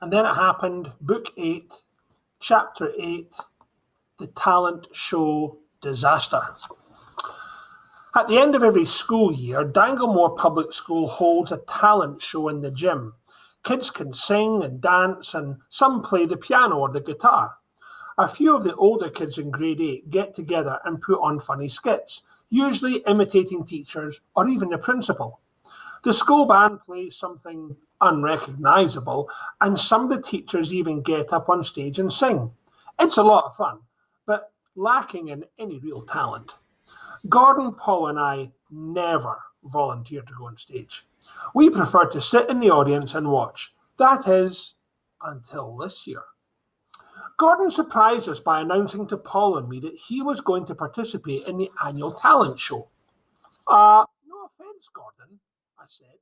And then it happened, Book 8, Chapter 8, The Talent Show Disaster. At the end of every school year, Danglemore Public School holds a talent show in the gym. Kids can sing and dance, and some play the piano or the guitar. A few of the older kids in grade 8 get together and put on funny skits, usually imitating teachers or even the principal. The school band plays something unrecognisable, and some of the teachers even get up on stage and sing. It's a lot of fun, but lacking in any real talent. Gordon, Paul, and I never volunteered to go on stage. We preferred to sit in the audience and watch. That is, until this year. Gordon surprised us by announcing to Paul and me that he was going to participate in the annual talent show. No offence, Gordon, I said,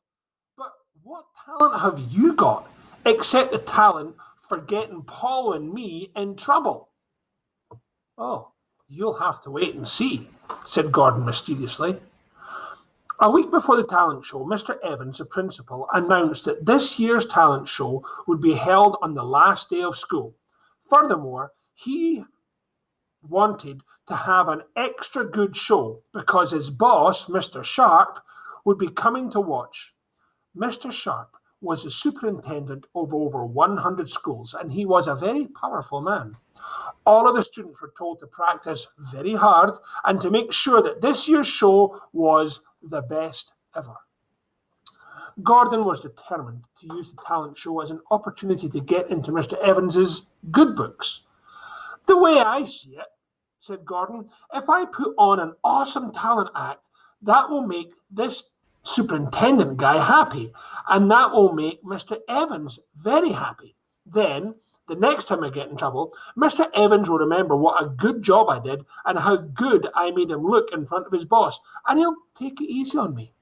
but what talent have you got except the talent for getting Paul and me in trouble? Oh, you'll have to wait and see, said Gordon mysteriously. A week before the talent show, Mr. Evans, the principal, announced that this year's talent show would be held on the last day of school. Furthermore, he wanted to have an extra good show because his boss, Mr. Sharp, would be coming to watch. Mr. Sharp was the superintendent of over 100 schools, and he was a very powerful man. All of the students were told to practice very hard and to make sure that this year's show was the best ever. Gordon was determined to use the talent show as an opportunity to get into Mr. Evans's good books. The way I see it, said Gordon, if I put on an awesome talent act, that will make this superintendent guy happy, and that will make Mr. Evans very happy. Then, the next time I get in trouble, Mr. Evans will remember what a good job I did and how good I made him look in front of his boss, and he'll take it easy on me.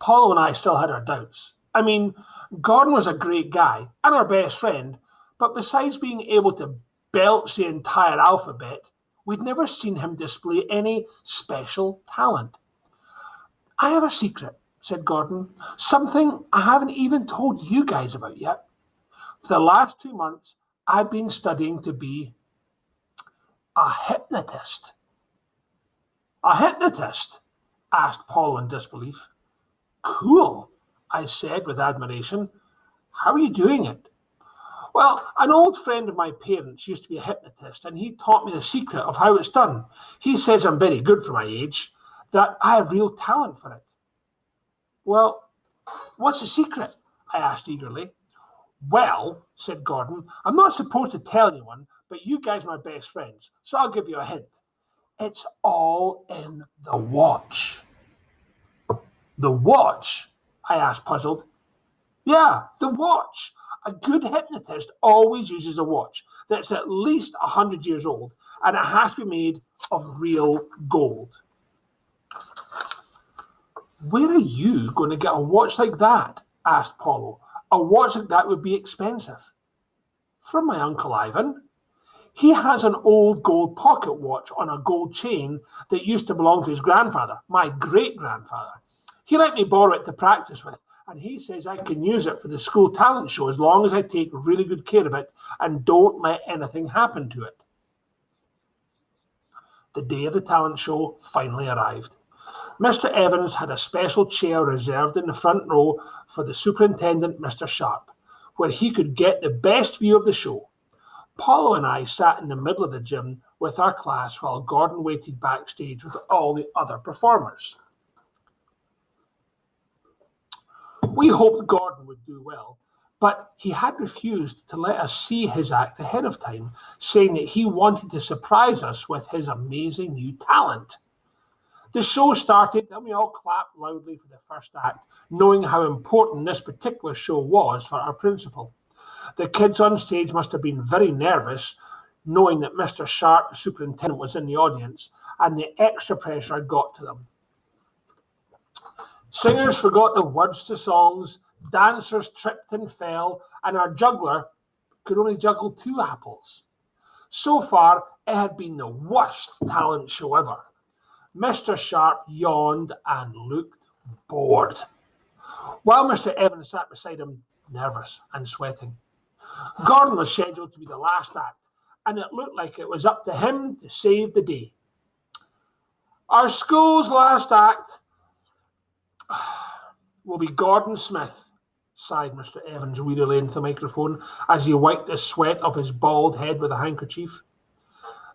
Paulo and I still had our doubts. I mean, Gordon was a great guy and our best friend, but besides being able to belch the entire alphabet, we'd never seen him display any special talent. I have a secret, said Gordon, something I haven't even told you guys about yet. For the last 2 months, I've been studying to be a hypnotist. A hypnotist? Asked Paul in disbelief. Cool, I said with admiration. How are you doing it? Well, an old friend of my parents used to be a hypnotist, and he taught me the secret of how it's done. He says I'm very good for my age, that I have real talent for it. Well, what's the secret? I asked eagerly. Well, said Gordon, I'm not supposed to tell anyone, but you guys are my best friends, so I'll give you a hint. It's all in the watch. The watch? I asked, puzzled. Yeah, the watch. A good hypnotist always uses a watch that's at least 100 years old, and it has to be made of real gold. Where are you going to get a watch like that? Asked Paulo. A watch like that would be expensive. From my Uncle Ivan. He has an old gold pocket watch on a gold chain that used to belong to his grandfather, my great-grandfather. He let me borrow it to practice with, and he says I can use it for the school talent show as long as I take really good care of it and don't let anything happen to it. The day of the talent show finally arrived. Mr. Evans had a special chair reserved in the front row for the superintendent, Mr. Sharp, where he could get the best view of the show. Paulo and I sat in the middle of the gym with our class while Gordon waited backstage with all the other performers. We hoped Gordon would do well, but he had refused to let us see his act ahead of time, saying that he wanted to surprise us with his amazing new talent. The show started and we all clapped loudly for the first act, knowing how important this particular show was for our principal. The kids on stage must have been very nervous, knowing that Mr. Sharp, the superintendent, was in the audience, and the extra pressure had got to them. Singers forgot the words to songs, dancers tripped and fell, and our juggler could only juggle 2 apples. So far, it had been the worst talent show ever. Mr. Sharp yawned and looked bored. While Mr. Evans sat beside him, nervous and sweating. Gordon was scheduled to be the last act, and it looked like it was up to him to save the day. Our school's last act will be Gordon Smith, sighed Mr. Evans wearily into the microphone as he wiped the sweat off his bald head with a handkerchief.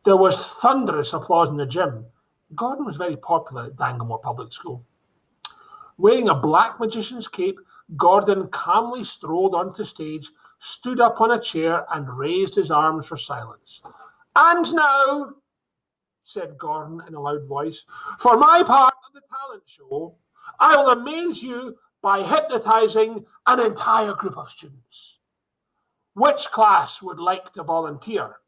There was thunderous applause in the gym. Gordon was very popular at Danglemore Public School. Wearing a black magician's cape, Gordon calmly strolled onto the stage, stood up on a chair, and raised his arms for silence. "And now," said Gordon in a loud voice, "for my part of the talent show, I will amaze you by hypnotizing an entire group of students. Which class would like to volunteer?"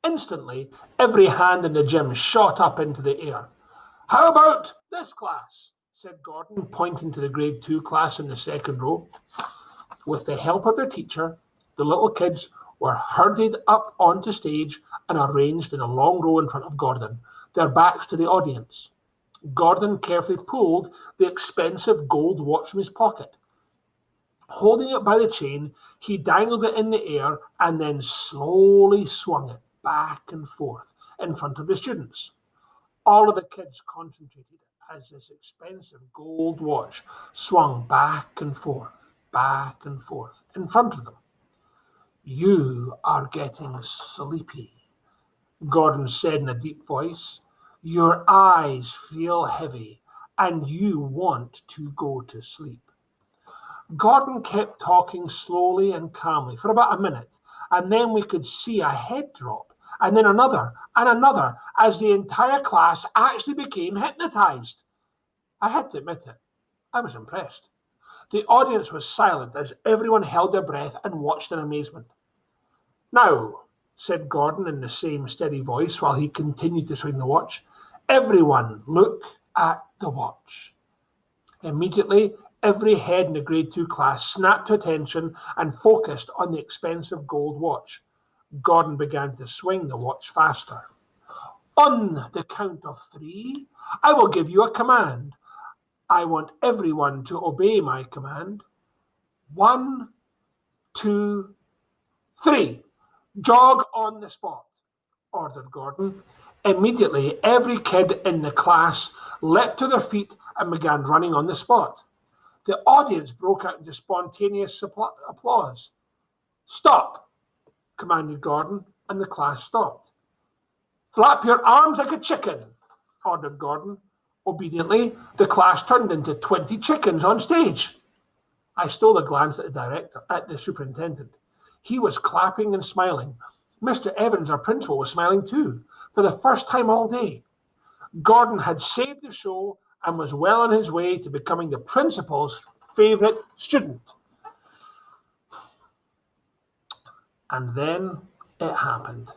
Instantly, every hand in the gym shot up into the air. "How about this class?" said Gordon, pointing to the grade 2 class in the second row. With the help of their teacher, the little kids were herded up onto stage and arranged in a long row in front of Gordon, their backs to the audience. Gordon carefully pulled the expensive gold watch from his pocket. Holding it by the chain, he dangled it in the air and then slowly swung it back and forth in front of the students. All of the kids concentrated as this expensive gold watch swung back and forth in front of them. "You are getting sleepy," Gordon said in a deep voice. "Your eyes feel heavy and you want to go to sleep." Gordon kept talking slowly and calmly for about a minute, and then we could see a head drop, and then another, as the entire class actually became hypnotized. I had to admit it, I was impressed. The audience was silent as everyone held their breath and watched in amazement. "Now," said Gordon in the same steady voice while he continued to swing the watch, "everyone look at the watch." Immediately, every head in the grade 2 class snapped to attention and focused on the expensive gold watch. Gordon began to swing the watch faster. "On the count of 3, I will give you a command. I want everyone to obey my command. 1, 2, 3. Jog on the spot," ordered Gordon. Immediately, every kid in the class leapt to their feet and began running on the spot. The audience broke out into spontaneous applause. "Stop," commanded Gordon, and the class stopped. "Flap your arms like a chicken," ordered Gordon. Obediently, the class turned into 20 chickens on stage. I stole a glance at the superintendent. He was clapping and smiling. Mr. Evans, our principal, was smiling too, for the first time all day. Gordon had saved the show and was well on his way to becoming the principal's favorite student. And then it happened.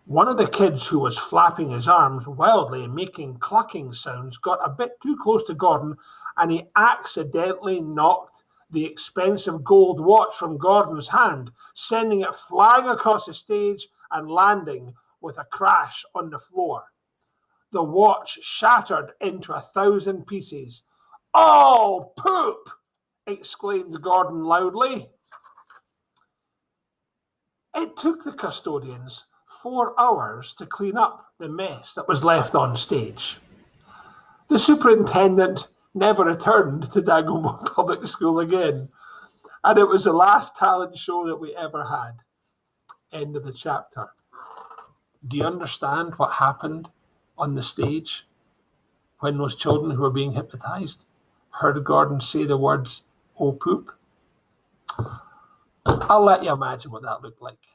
One of the kids who was flapping his arms wildly and making clucking sounds got a bit too close to Gordon, and he accidentally knocked the expensive gold watch from Gordon's hand, sending it flying across the stage and landing with a crash on the floor. The watch shattered into 1,000 pieces. "Oh, poop!" exclaimed Gordon loudly. It took the custodians 4 hours to clean up the mess that was left on stage. The superintendent never returned to Danglemore Public School again, and it was the last talent show that we ever had. End of the chapter. Do you understand what happened on the stage when those children who were being hypnotized heard Gordon say the words, "Oh, poop"? I'll let you imagine what that looked like.